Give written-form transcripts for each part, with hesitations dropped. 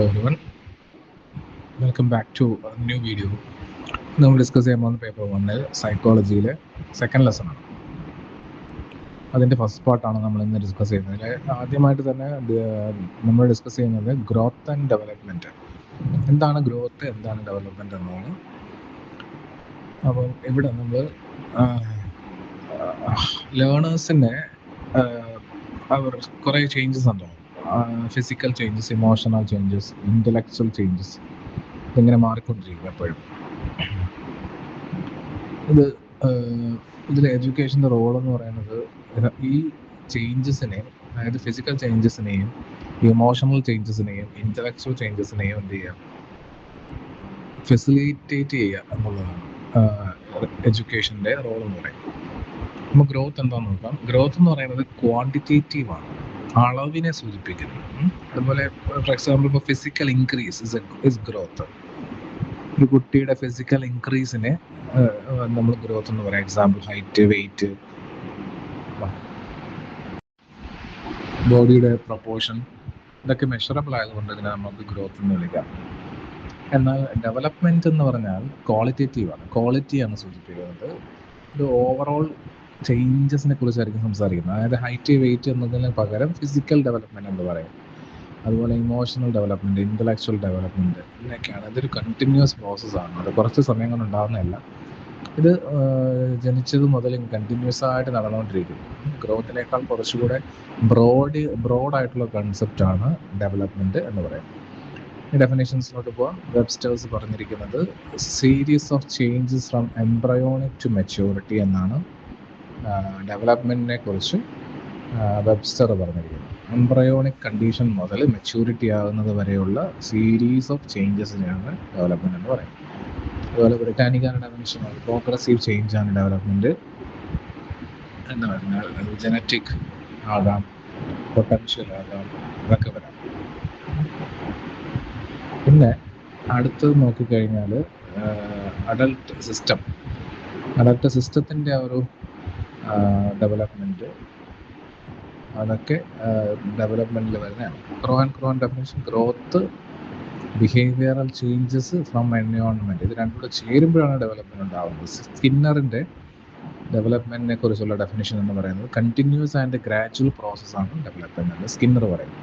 everyone, welcome back to a new video. നമ്മൾ discuss ചെയ്യാൻ പോകുന്ന പേപ്പർ 1 സൈക്കോളജിയിലെ സെക്കൻഡ് ലെസൺ ആണ്. അതിൻ്റെ ഫസ്റ്റ് പാർട്ടാണ് നമ്മൾ ഇന്ന് ഡിസ്കസ് ചെയ്യുന്നത്. ആദ്യമായിട്ട് തന്നെ നമ്മൾ ഡിസ്കസ് ചെയ്യുന്നത് ഗ്രോത്ത് ആൻഡ് ഡെവലപ്മെൻറ്റ്. എന്താണ് ഗ്രോത്ത്, എന്താണ് ഡെവലപ്മെൻറ്റ് എന്നാണ്. അപ്പം ഇവിടെ നമ്മൾ ലേണേഴ്സിൻ്റെ അവർ കുറേ ചേഞ്ചസ് ഉണ്ടാവും. Physical changes, emotional changes, intellectual changes, ഇതിങ്ങനെ മാറിക്കൊണ്ടിരിക്കും എപ്പോഴും. ഇതിൽ എഡ്യൂക്കേഷൻ്റെ റോളെന്ന് പറയുന്നത് ഈ ചേഞ്ചസിനെ, അതായത് ഫിസിക്കൽ ചേഞ്ചസിനെയും ഇമോഷണൽ ചേഞ്ചസിനെയും ഇൻ്റലക്ച്വൽ ചേഞ്ചസിനെയും എന്ത് ചെയ്യുക, ഫെസിലിറ്റേറ്റ് ചെയ്യുക എന്നുള്ളതാണ് എഡ്യൂക്കേഷൻ്റെ റോൾ എന്ന് പറയുന്നത്. നമ്മൾ ഗ്രോത്ത് എന്താണെന്ന് നോക്കാം. ഗ്രോത്ത് എന്ന് പറയുന്നത് ക്വാണ്ടിറ്റേറ്റീവാണ്, അളവിനെ സൂചിപ്പിക്കുന്നു. അതുപോലെ ഫോർ എക്സാമ്പിൾ ഇപ്പോൾ ഫിസിക്കൽ ഇൻക്രീസ് ഇസ് ഗ്രോത്ത്. ഒരു കുട്ടിയുടെ ഫിസിക്കൽ ഇൻക്രീസിനെ നമ്മൾ ഗ്രോത്ത് എന്ന് പറയാം. എക്സാമ്പിൾ ഹൈറ്റ്, വെയിറ്റ്, ബോഡിയുടെ പ്രൊപ്പോർഷൻ, ഇതൊക്കെ മെഷറബിൾ ആയതുകൊണ്ട് ഇതിനെ നമുക്ക് ഗ്രോത്ത് എന്ന് വിളിക്കാം. എന്നാൽ ഡെവലപ്മെൻറ്റ് എന്ന് പറഞ്ഞാൽ ക്വാളിറ്റേറ്റീവാണ്, ക്വാളിറ്റിയാണ് സൂചിപ്പിക്കുന്നത്. ഒരു ഓവറോൾ ചേഞ്ചസിനെ കുറിച്ചായിരിക്കും സംസാരിക്കുന്നത്. അതായത് ഹൈറ്റ്, വെയിറ്റ് എന്നതിന് പകരം ഫിസിക്കൽ ഡെവലപ്മെൻറ്റ് എന്ന് പറയും. അതുപോലെ ഇമോഷണൽ ഡെവലപ്മെൻറ്റ്, ഇൻ്റലക്ച്വൽ ഡെവലപ്മെൻറ്റ്, ഇതിനൊക്കെയാണ്. ഇതൊരു കണ്ടിന്യൂസ് പ്രോസസ്സാണ്. അത് കുറച്ച് സമയം കൊണ്ട് ഉണ്ടാകുന്നതല്ല. ഇത് ജനിച്ചത് മുതൽ കണ്ടിന്യൂസ് ആയിട്ട് നടന്നുകൊണ്ടിരിക്കുന്നു. ഗ്രോത്തിനേക്കാൾ കുറച്ചുകൂടെ ബ്രോഡായിട്ടുള്ള കൺസെപ്റ്റാണ് ഡെവലപ്മെൻറ്റ് എന്ന് പറയുന്നത്. ഈ ഡെഫിനേഷൻസിലോട്ട് പോകാം. വെബ്സ്റ്റേഴ്സ് പറഞ്ഞിരിക്കുന്നത് series of changes from embryonic to maturity എന്നാണ് ഡെവലപ്മെൻറ്റിനെ കുറിച്ച് വെബ്സ്റ്റർ പറഞ്ഞിരിക്കുന്നത്. എംബ്രയോണിക് കണ്ടീഷൻ മുതൽ മെച്യൂരിറ്റി ആകുന്നത് വരെയുള്ള സീരീസ് ഓഫ് ചേഞ്ചസിനെയാണ് ഡെവലപ്മെൻറ്റ് എന്ന് പറയുന്നത്. അതുപോലെ ബ്രിട്ടാനിക്കാരുടെ ഡെഫിനിഷനാണ് പ്രോഗ്രസീവ് ചേഞ്ച് ആണ് ഡെവലപ്മെൻറ്റ് എന്ന് പറഞ്ഞാൽ അത് ജനറ്റിക് ആകാം, പൊട്ടൻഷ്യൽ ആകാം, ഇതൊക്കെ വരാം. പിന്നെ അടുത്തത് നോക്കിക്കഴിഞ്ഞാൽ അഡൾട്ട് സിസ്റ്റത്തിൻ്റെ ആ ഒരു ഡെവലപ്മെൻറ്റ്, അതൊക്കെ ഡെവലപ്മെൻറ്റിൽ വരുന്നതാണ്. ക്രോൻ definition growth, behavioural changes from environment, ഇത് രണ്ടും കൂടെ ചേരുമ്പോഴാണ് ഡെവലപ്മെൻറ്റ് ഉണ്ടാകുന്നത്. സ്കിന്നറിൻ്റെ ഡെവലപ്മെൻറ്റിനെ കുറിച്ചുള്ള ഡെഫിനേഷൻ എന്ന് പറയുന്നത് കണ്ടിന്യൂസ് ആൻഡ് ഗ്രാജുവൽ പ്രോസസ്സാണ് ഡെവലപ്മെൻറ്റ് എന്ന് സ്കിന്നർ പറയുന്നത്.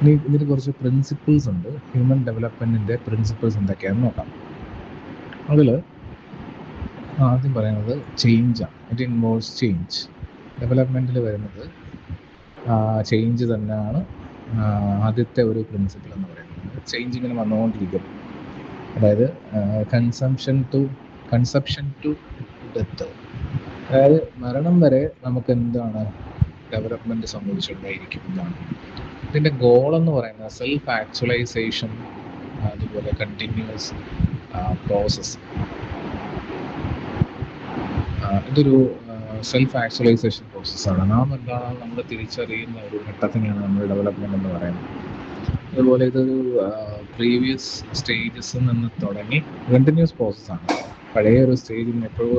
ഇനി ഇതിന് കുറച്ച് പ്രിൻസിപ്പിൾസ് ഉണ്ട്. ഹ്യൂമൻ ഡെവലപ്മെൻറ്റിൻ്റെ പ്രിൻസിപ്പിൾസ് എന്തൊക്കെയാണെന്ന് നോക്കാം. അതിൽ ആദ്യം പറയുന്നത് ചേഞ്ചാണ്. It involves change. ഡെവലപ്മെൻറ്റിൽ വരുന്നത് ചേഞ്ച് തന്നെയാണ് ആദ്യത്തെ ഒരു പ്രിൻസിപ്പിൾ എന്ന് പറയുന്നത്. ചേഞ്ച് ഇങ്ങനെ വന്നുകൊണ്ടിരിക്കും. അതായത് കൺസെപ്ഷൻ ടു ഡെത്ത്, അതായത് മരണം വരെ നമുക്ക് എന്താണ് ഡെവലപ്മെൻറ്റ് സംഭവിച്ചുകൊണ്ടേയിരിക്കും എന്നാണ്. ഇതിൻ്റെ ഗോളെന്ന് പറയുന്നത് സെൽഫ് ആക്ച്വലൈസേഷൻ, അതുപോലെ കണ്ടിന്യൂസ് പ്രോസസ്സ്. ഇതൊരു സെൽഫ് ആക്ച്വലൈസേഷൻ പ്രോസസ്സാണ്. നാം എന്താണെന്ന് നമ്മൾ തിരിച്ചറിയുന്ന ഒരു ഘട്ടത്തിനെയാണ് നമ്മൾ ഡെവലപ്മെൻറ്റ് എന്ന് പറയുന്നത്. അതുപോലെ ഇതൊരു പ്രീവിയസ് സ്റ്റേജസിൽ നിന്ന് തുടങ്ങി കണ്ടിന്യൂസ് പ്രോസസ്സാണ്. പഴയ ഒരു സ്റ്റേജിൽ നിന്ന് എപ്പോഴും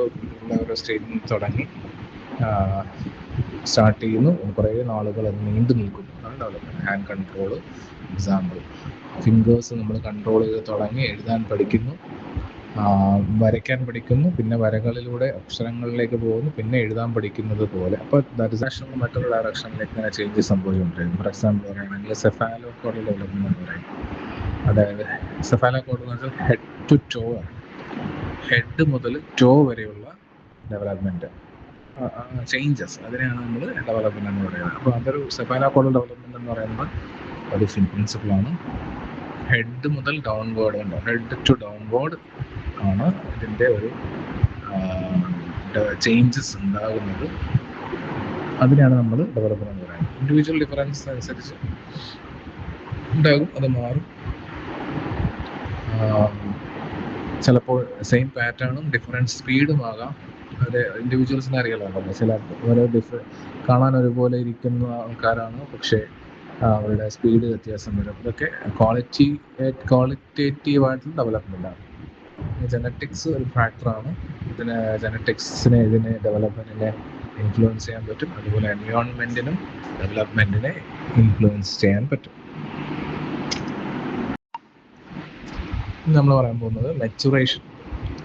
ഉള്ള ഒരു സ്റ്റേജിൽ നിന്ന് തുടങ്ങി സ്റ്റാർട്ട് ചെയ്യുന്നു, കുറേ നാളുകൾ അത് നീണ്ടു നിൽക്കുന്നു. അതാണ് development. Hand control example, fingers നമ്മൾ കൺട്രോൾ ചെയ്ത് തുടങ്ങി എഴുതാൻ പഠിക്കുന്നു, വരയ്ക്കാൻ പഠിക്കുന്നു, പിന്നെ വരകളിലൂടെ അക്ഷരങ്ങളിലേക്ക് പോകുന്നു, പിന്നെ എഴുതാൻ പഠിക്കുന്നത് പോലെ. അപ്പോൾ ഡയറക്ഷൻ മറ്റൊരു ഡയറക്ഷനിലേക്ക് ഇങ്ങനെ ചേഞ്ച് സംഭവിച്ചുകൊണ്ടിരിക്കുന്നു. ഫോർ എക്സാമ്പിൾ പറയുകയാണെങ്കിൽ സെഫാലോകോഡൽ ഡെവലപ്മെൻറ്റ് എന്ന് പറയും. അതായത് സെഫാലോകോഡൽ എന്ന് വെച്ചാൽ ഹെഡ് ടു ടോ ആണ്. ഹെഡ് മുതൽ ടോ വരെയുള്ള ഡെവലപ്മെൻറ്റ് ചേഞ്ചസ്, അതിനെയാണ് നമ്മൾ ഡെവലപ്മെൻറ്റ് എന്ന് പറയുന്നത്. അപ്പോൾ അതൊരു സെഫാലോകോഡൽ ഡെവലപ്മെൻറ്റ് എന്ന് പറയുന്നത് ഒരു പ്രിൻസിപ്പിളാണ്. ഹെഡ് മുതൽ ഡൗൺവേർഡ് ഉണ്ടോ, ഹെഡ് ടു ഡൗൺവേർഡ് ആണ് ഇതിൻ്റെ ഒരു ചേഞ്ചസ് ഉണ്ടാകുന്നത്. അതിനാണ് നമ്മൾ ഡെവലപ്മെൻറ്റ് എന്ന് പറയുന്നത്. ഇൻഡിവിജ്വൽ ഡിഫറൻസ് അനുസരിച്ച് ഉണ്ടാകും, അത് മാറും. ചിലപ്പോൾ സെയിം പാറ്റേണും ഡിഫറൻറ്റ് സ്പീഡും ആകാം. അത് ഇൻഡിവിജ്വൽസിനെ അറിയാമല്ലോ. ചില കാണാൻ ഒരുപോലെ ഇരിക്കുന്ന ആൾക്കാരാണ്, പക്ഷേ അവരുടെ സ്പീഡ് വ്യത്യാസം വരും. ഇതൊക്കെ ക്വാളിറ്റേറ്റീവായിട്ടുള്ള ഡെവലപ്മെൻറ്റാണ്. ജനറ്റിക്സ് ഒരു ഫാക്ടറാണ്. ഇതിനെ ഡെവലപ്മെൻറ്റിനെ ഇൻഫ്ലുവൻസ് ചെയ്യാൻ പറ്റും. അതുപോലെ എൻവയോൺമെൻറ്റിനും ഡെവലപ്മെൻറ്റിനെ ഇൻഫ്ലുവൻസ് ചെയ്യാൻ പറ്റും. ഇന്ന് നമ്മൾ പറയാൻ പോകുന്നത്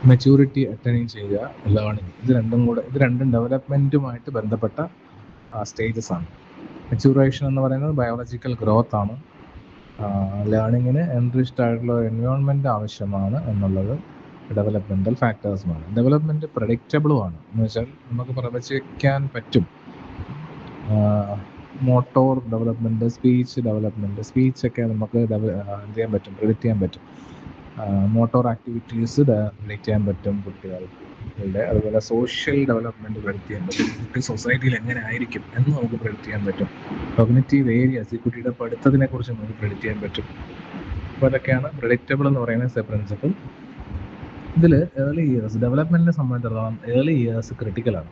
മെച്യൂരിറ്റി അറ്റൈൻ ചെയ്യുക, ലേണിംഗ്. ഇത് രണ്ടും ഡെവലപ്മെൻറ്റുമായിട്ട് ബന്ധപ്പെട്ട സ്റ്റേജസ് ആണ്. മെച്യൂറേഷൻ എന്ന് പറയുന്നത് ബയോളജിക്കൽ ഗ്രോത്ത് ആണ്. ലേണിങ്ങിന് എൻറിച്ച്ഡ് ആയിട്ടുള്ള എൻവയോൺമെൻറ്റ് ആവശ്യമാണ് എന്നുള്ളത് ഡെവലപ്മെൻ്റൽ ഫാക്ടേഴ്സുമാണ്. ഡെവലപ്മെൻറ്റ് പ്രഡിക്റ്റബിളുമാണ് എന്ന് വെച്ചാൽ നമുക്ക് പ്രവചിക്കാൻ പറ്റും. മോട്ടോർ ഡെവലപ്മെൻറ്റ്, സ്പീച്ചൊക്കെ നമുക്ക് ചെയ്യാൻ പറ്റും, പ്രെഡിക്റ്റ് ചെയ്യാൻ പറ്റും. മോട്ടോർ ആക്ടിവിറ്റീസ് പ്രെഡിക്റ്റ് ചെയ്യാൻ പറ്റും കുട്ടികളുടെ. അതുപോലെ സോഷ്യൽ ഡെവലപ്മെൻറ്റ് പ്രെഡിക്റ്റ് ചെയ്യാൻ പറ്റും. കുട്ടി സൊസൈറ്റിയിൽ എങ്ങനെ ആയിരിക്കും എന്ന് നമുക്ക് പ്രെഡിക്റ്റ് ചെയ്യാൻ പറ്റും. കോഗ്നിറ്റീവ് ഏരിയാസ്, ഈ കുട്ടിയുടെ പഠിത്തത്തിനെ കുറിച്ച് നമുക്ക് പ്രെഡിക്റ്റ് ചെയ്യാൻ പറ്റും. അപ്പോൾ അതൊക്കെയാണ് പ്രെഡിക്റ്റബിൾ എന്ന് പറയുന്ന പ്രിൻസിപ്പിൾ. ഇതിൽ ഏർലി ഇയേഴ്സ്, ഡെവലപ്മെൻറ്റിനെ സംബന്ധിച്ചിടത്തോളം ഏർലി ഇയേഴ്സ് ക്രിട്ടിക്കലാണ്.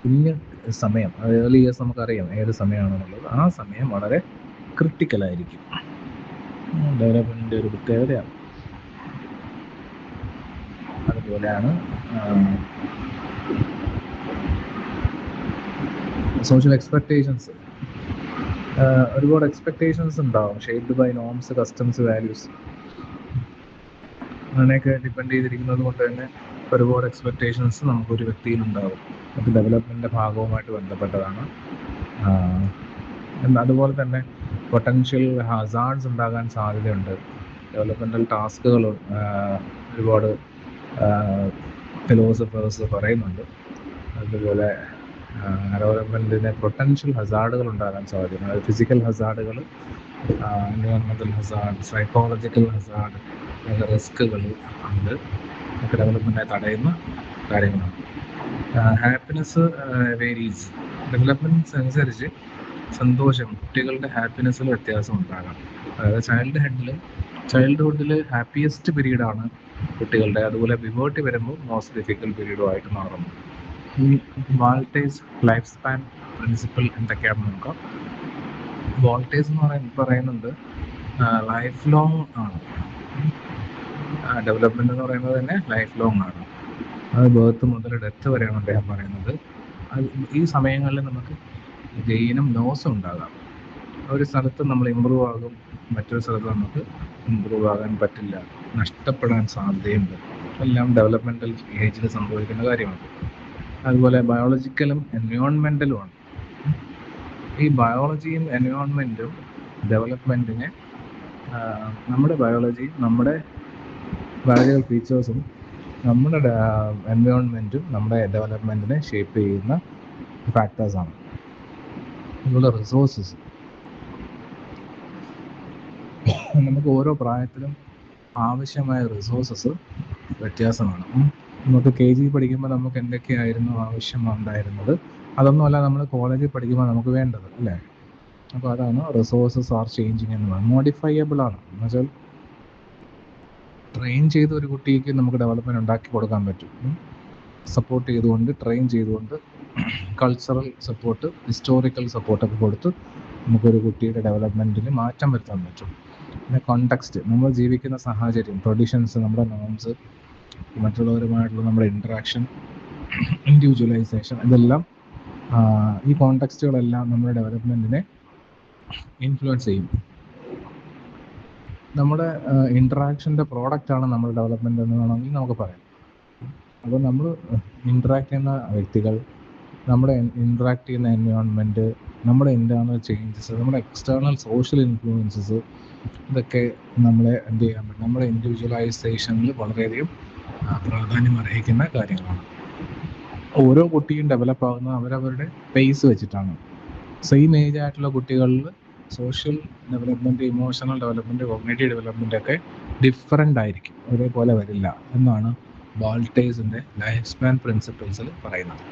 കുഞ്ഞ് സമയം, ഏർലി ഇയേഴ്സ് നമുക്കറിയാം ഏത് സമയമാണെന്നുള്ളത്. ആ സമയം വളരെ ക്രിട്ടിക്കലായിരിക്കും. ഡെവലപ്മെൻറ്റിൻ്റെ ഒരു പ്രത്യേകതയാണ്. അതുപോലെയാണ് സോഷ്യൽ എക്സ്പെക്റ്റേഷൻസ്. ഒരുപാട് എക്സ്പെക്റ്റേഷൻസ് ഉണ്ടാവും, shaped by norms, customs, values. അതിനെയൊക്കെ ഡിപ്പെൻഡ് ചെയ്തിരിക്കുന്നത് കൊണ്ട് തന്നെ ഒരുപാട് എക്സ്പെക്റ്റേഷൻസ് നമുക്കൊരു വ്യക്തിയിലുണ്ടാവും. അത് ഡെവലപ്മെൻറ്റിൻ്റെ ഭാഗവുമായിട്ട് ബന്ധപ്പെട്ടതാണ്. അതുപോലെ തന്നെ പൊട്ടൻഷ്യൽ ഹസാർഡ്സ് ഉണ്ടാകാൻ സാധ്യതയുണ്ട്. ഡെവലപ്മെൻറ്റൽ ടാസ്കുകൾ ഒരുപാട് ഫിലോസഫേഴ്സ് പറയുന്നുണ്ട്. അതുപോലെ ഡെവലപ്മെൻറ്റിന് പൊട്ടൻഷ്യൽ ഹസാർഡുകൾ ഉണ്ടാകാൻ സാധ്യതയുണ്ട്. അത് ഫിസിക്കൽ ഹസാർഡുകൾ, എൻവയോൺമെൻറ്റൽ ഹസാർഡ്, സൈക്കോളജിക്കൽ ഹസാർഡ്, റിസ്കുകൾ ഉണ്ട്. ഒക്കെ ഡെവലപ്മെൻറ്റിനെ തടയുന്ന കാര്യങ്ങളാണ്. Happiness varies. ഡെവലപ്മെൻറ്റ്സ് അനുസരിച്ച് സന്തോഷം, കുട്ടികളുടെ ഹാപ്പിനെസ്സിൽ വ്യത്യാസം ഉണ്ടാകാം. അതായത് ചൈൽഡ്ഹുഡിൽ ഹാപ്പിയസ്റ്റ് പീരീഡാണ് കുട്ടികളുടെ. അതുപോലെ പ്യൂബർട്ടി വരുമ്പോൾ മോസ്റ്റ് ഡിഫിക്കൽട്ട് പീരീഡും ആയിട്ട് മാറുന്നു. ഈ വാൾട്ടേഴ്സ് ലൈഫ് സ്പാൻ പ്രിൻസിപ്പിൾ എന്തൊക്കെയാണെന്ന് നോക്കാം. വാൾട്ടേഴ്സ് എന്ന് പറയുന്നത് ലൈഫ് ലോങ് ആണ്. ഡെവലപ്മെൻറ്റ് എന്ന് പറയുന്നത് തന്നെ ലൈഫ് ലോങ് ആണ്. അത് ബർത്ത് മുതൽ ഡെത്ത് വരെയാണ് അദ്ദേഹം പറയുന്നത്. ഈ സമയങ്ങളിൽ നമുക്ക് ഗെയിനും ലോസും ഉണ്ടാകാം. ഒരു സ്ഥലത്ത് നമ്മൾ ഇമ്പ്രൂവ് ആകും, മറ്റൊരു സ്ഥലത്ത് നമുക്ക് ഇമ്പ്രൂവ് ആകാൻ പറ്റില്ല, നഷ്ടപ്പെടാൻ സാധ്യതയുണ്ട്. എല്ലാം ഡെവലപ്മെൻറ്റൽ ഏജിൽ സംഭവിക്കുന്ന കാര്യമാണ്. അതുപോലെ ബയോളജിക്കലും എൻവയോൺമെൻറ്റലുമാണ്. ഈ ബയോളജിയും എൻവയോൺമെൻറ്റും ഡെവലപ്മെൻറ്റിനെ, നമ്മുടെ ബയോളജിയും നമ്മുടെ ബയോളജിക്കൽ ഫീച്ചേഴ്സും നമ്മുടെ എൻവയോൺമെൻറ്റും നമ്മുടെ ഡെവലപ്മെൻറ്റിനെ ഷേപ്പ് ചെയ്യുന്ന ഫാക്ടേഴ്സാണ്. അതുപോലെ റിസോഴ്സസ്, നമുക്ക് ഓരോ പ്രായത്തിലും ആവശ്യമായ റിസോഴ്സസ് വ്യത്യാസമാണ്. നമുക്ക് KG പഠിക്കുമ്പോൾ നമുക്ക് എന്തൊക്കെയായിരുന്നു ആവശ്യമുണ്ടായിരുന്നത്, അതൊന്നുമല്ല നമ്മൾ കോളേജിൽ പഠിക്കുമ്പോൾ നമുക്ക് വേണ്ടത്, അല്ലേ? അപ്പോൾ അതാണ് റിസോഴ്സസ് ആർ ചേഞ്ചിങ് എന്ന് പറയുന്നത്. മോഡിഫയബിൾ ആണ്. എന്ന് വെച്ചാൽ ട്രെയിൻ ചെയ്ത ഒരു കുട്ടിക്ക് നമുക്ക് ഡെവലപ്മെൻറ്റ് ഉണ്ടാക്കി കൊടുക്കാൻ പറ്റും. സപ്പോർട്ട് ചെയ്തുകൊണ്ട്, ട്രെയിൻ ചെയ്തുകൊണ്ട്, കൾച്ചറൽ സപ്പോർട്ട്, ഹിസ്റ്റോറിക്കൽ സപ്പോർട്ടൊക്കെ കൊടുത്ത് നമുക്കൊരു കുട്ടിയുടെ ഡെവലപ്മെൻറ്റിന് മാറ്റം വരുത്താൻ പറ്റും. പിന്നെ കോണ്ടെക്സ്റ്റ്, നമ്മൾ ജീവിക്കുന്ന സാഹചര്യം, ട്രഡീഷൻസ്, നമ്മുടെ നോംസ്, മറ്റുള്ളവരുമായിട്ടുള്ള നമ്മുടെ ഇൻട്രാക്ഷൻ, ഇൻഡിവിജ്വലൈസേഷൻ, ഇതെല്ലാം ഈ കോണ്ടെക്സ്റ്റുകളെല്ലാം നമ്മുടെ ഡെവലപ്മെൻറ്റിനെ ഇൻഫ്ലുവൻസ് ചെയ്യും. നമ്മുടെ ഇൻട്രാക്ഷൻ്റെ പ്രോഡക്റ്റാണ് നമ്മുടെ ഡെവലപ്മെൻറ്റ് എന്ന് വേണമെങ്കിൽ നമുക്ക് പറയാം. അപ്പോൾ നമ്മൾ ഇൻട്രാക്ട് ചെയ്യുന്ന വ്യക്തികൾ, നമ്മുടെ ഇൻട്രാക്ട് ചെയ്യുന്ന എൻവയോൺമെൻറ്റ്, നമ്മുടെ ഇൻറ്റേർണൽ ചേഞ്ചസ്, നമ്മുടെ എക്സ്റ്റേർണൽ സോഷ്യൽ ഇൻഫ്ലുവൻസസ്, ഇതൊക്കെ നമ്മളെ എന്ത് ചെയ്യാൻ പറ്റും, നമ്മുടെ ഇൻഡിവിജ്വലൈസേഷനിൽ വളരെയധികം പ്രാധാന്യം അർഹിക്കുന്ന കാര്യങ്ങളാണ്. ഓരോ കുട്ടിയും ഡെവലപ്പ് ആകുന്നത് അവരവരുടെ പേസ് വെച്ചിട്ടാണ്. സെയിം ഏജ് ആയിട്ടുള്ള കുട്ടികളിൽ social development, emotional development, cognitive development ഒക്കെ ഡിഫറൻ്റ് ആയിരിക്കും, ഒരേപോലെ വരില്ല എന്നാണ് വാൾട്ടേഴ്സിൻ്റെ ലൈഫ് സ്പാൻ പ്രിൻസിപ്പിൾസിൽ പറയുന്നത്.